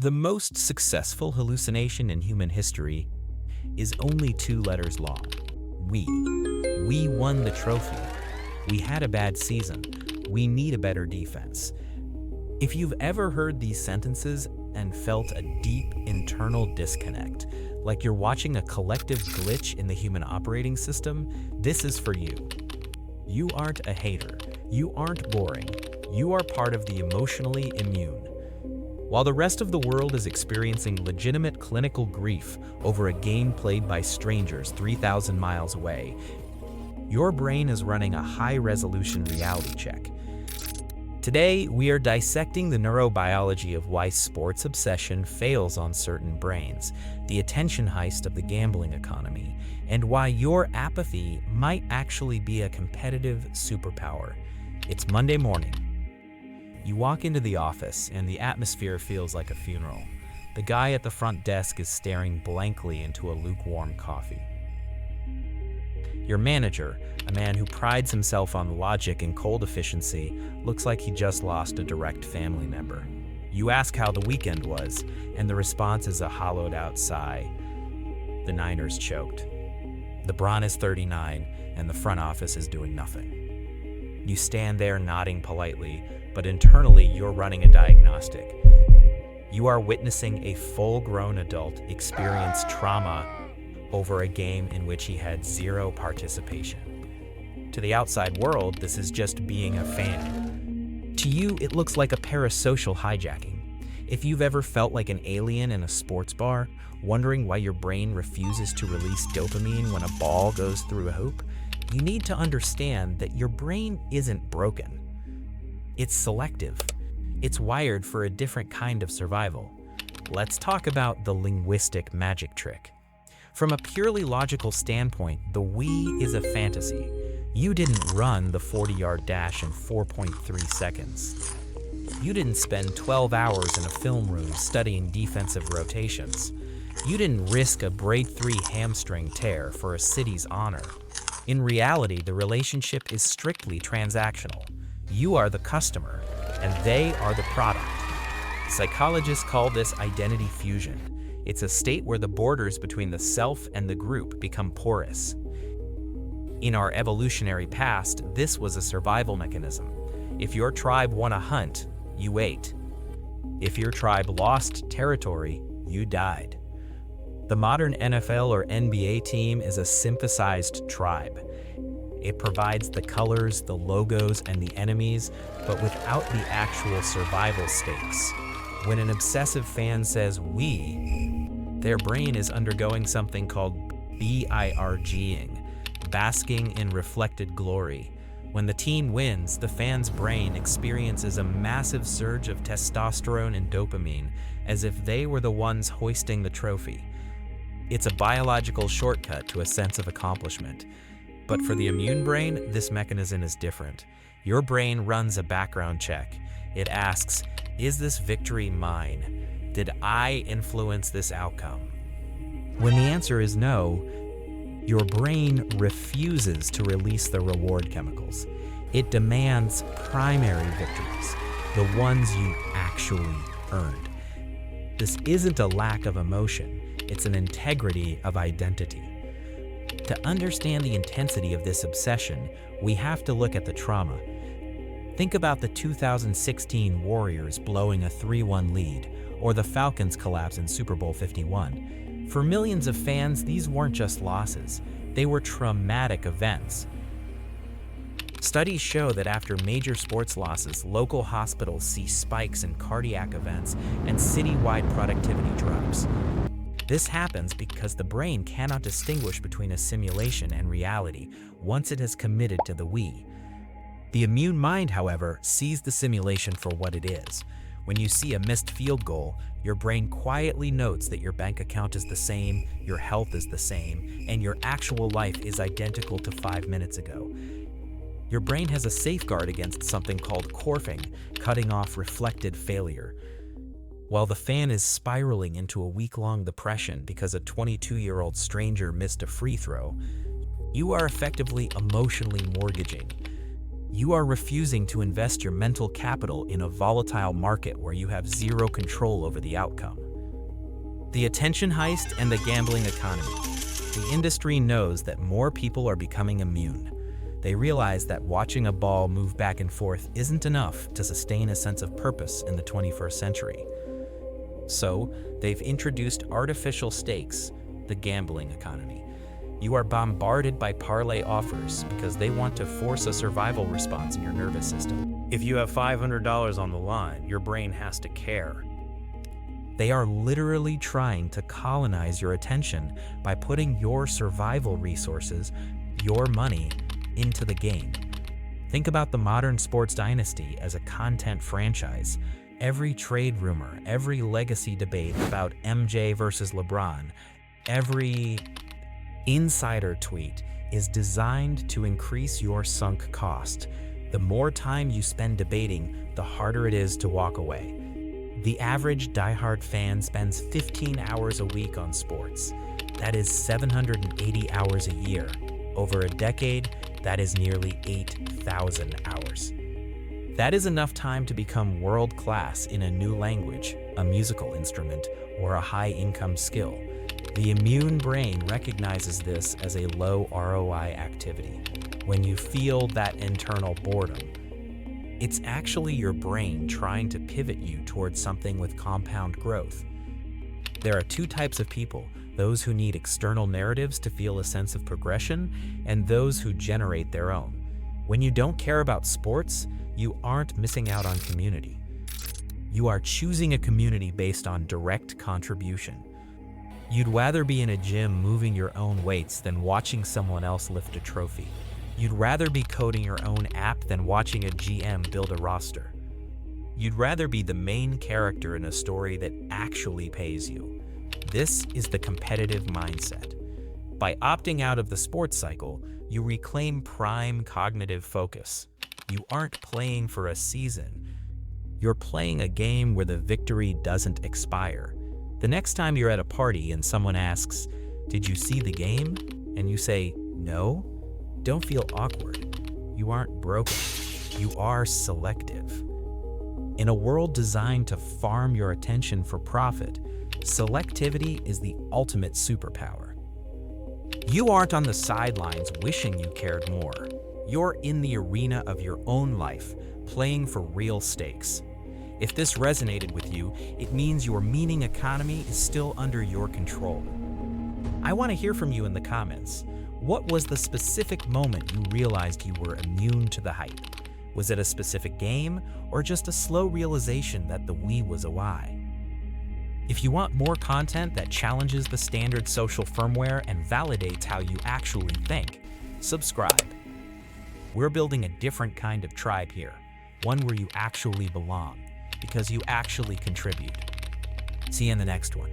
The most successful hallucination in human history is only 2 letters long. We. We won the trophy. We had a bad season. We need a better defense. If you've ever heard these sentences and felt a deep internal disconnect, like you're watching a collective glitch in the human operating system, this is for you. You aren't a hater. You aren't boring. You are part of the emotionally immune. While the rest of the world is experiencing legitimate clinical grief over a game played by strangers 3,000 miles away, your brain is running a high-resolution reality check. Today, we are dissecting the neurobiology of why sports obsession fails on certain brains, the attention heist of the gambling economy, and why your apathy might actually be a competitive superpower. It's Monday morning. You walk into the office, and the atmosphere feels like a funeral. The guy at the front desk is staring blankly into a lukewarm coffee. Your manager, a man who prides himself on logic and cold efficiency, looks like he just lost a direct family member. You ask how the weekend was, and the response is a hollowed-out sigh. The Niners choked. The Bron is 39, and the front office is doing nothing. You stand there nodding politely, but internally you're running a diagnostic. You are witnessing a full-grown adult experience trauma over a game in which he had 0 participation. To the outside world, this is just being a fan. To you, it looks like a parasocial hijacking. If you've ever felt like an alien in a sports bar, wondering why your brain refuses to release dopamine when a ball goes through a hoop, you need to understand that your brain isn't broken. It's selective. It's wired for a different kind of survival. Let's talk about the linguistic magic trick. From a purely logical standpoint, the we is a fantasy. You didn't run the 40-yard dash in 4.3 seconds. You didn't spend 12 hours in a film room studying defensive rotations. You didn't risk a grade 3 hamstring tear for a city's honor. In reality, the relationship is strictly transactional. You are the customer, and they are the product. Psychologists call this identity fusion. It's a state where the borders between the self and the group become porous. In our evolutionary past, this was a survival mechanism. If your tribe won a hunt, you ate. If your tribe lost territory, you died. The modern NFL or NBA team is a synthesized tribe. It provides the colors, the logos, and the enemies, but without the actual survival stakes. When an obsessive fan says we, their brain is undergoing something called BIRGing, basking in reflected glory. When the team wins, the fan's brain experiences a massive surge of testosterone and dopamine, as if they were the ones hoisting the trophy. It's a biological shortcut to a sense of accomplishment. But for the immune brain, this mechanism is different. Your brain runs a background check. It asks, is this victory mine? Did I influence this outcome? When the answer is no, your brain refuses to release the reward chemicals. It demands primary victories, the ones you actually earned. This isn't a lack of emotion, it's an integrity of identity. To understand the intensity of this obsession, we have to look at the trauma. Think about the 2016 Warriors blowing a 3-1 lead, or the Falcons' collapse in Super Bowl 51. For millions of fans, these weren't just losses. They were traumatic events. Studies show that after major sports losses, local hospitals see spikes in cardiac events and citywide productivity drops. This happens because the brain cannot distinguish between a simulation and reality once it has committed to the we. The immune mind, however, sees the simulation for what it is. When you see a missed field goal, your brain quietly notes that your bank account is the same, your health is the same, and your actual life is identical to 5 minutes ago. Your brain has a safeguard against something called corfing, cutting off reflected failure. While the fan is spiraling into a week-long depression because a 22-year-old stranger missed a free throw, you are effectively emotionally mortgaging. You are refusing to invest your mental capital in a volatile market where you have zero control over the outcome. The attention heist and the gambling economy. The industry knows that more people are becoming immune. They realize that watching a ball move back and forth isn't enough to sustain a sense of purpose in the 21st century. So, they've introduced artificial stakes, the gambling economy. You are bombarded by parlay offers because they want to force a survival response in your nervous system. If you have $500 on the line, your brain has to care. They are literally trying to colonize your attention by putting your survival resources, your money, into the game. Think about the modern sports dynasty as a content franchise. Every trade rumor, every legacy debate about MJ versus LeBron, every insider tweet is designed to increase your sunk cost. The more time you spend debating, the harder it is to walk away. The average diehard fan spends 15 hours a week on sports. That is 780 hours a year. Over a decade, that is nearly 8,000 hours. That is enough time to become world-class in a new language, a musical instrument, or a high-income skill. The immune brain recognizes this as a low ROI activity. When you feel that internal boredom, it's actually your brain trying to pivot you towards something with compound growth. There are two types of people, those who need external narratives to feel a sense of progression, and those who generate their own. When you don't care about sports, you aren't missing out on community. You are choosing a community based on direct contribution. You'd rather be in a gym moving your own weights than watching someone else lift a trophy. You'd rather be coding your own app than watching a GM build a roster. You'd rather be the main character in a story that actually pays you. This is the competitive mindset. By opting out of the sports cycle, you reclaim prime cognitive focus. You aren't playing for a season. You're playing a game where the victory doesn't expire. The next time you're at a party and someone asks, "Did you see the game?" and you say, "No," don't feel awkward. You aren't broken. You are selective. In a world designed to farm your attention for profit, selectivity is the ultimate superpower. You aren't on the sidelines wishing you cared more. You're in the arena of your own life, playing for real stakes. If this resonated with you, it means your meaning economy is still under your control. I want to hear from you in the comments. What was the specific moment you realized you were immune to the hype? Was it a specific game, or just a slow realization that the we was a lie? If you want more content that challenges the standard social firmware and validates how you actually think, subscribe. We're building a different kind of tribe here, one where you actually belong, because you actually contribute. See you in the next one.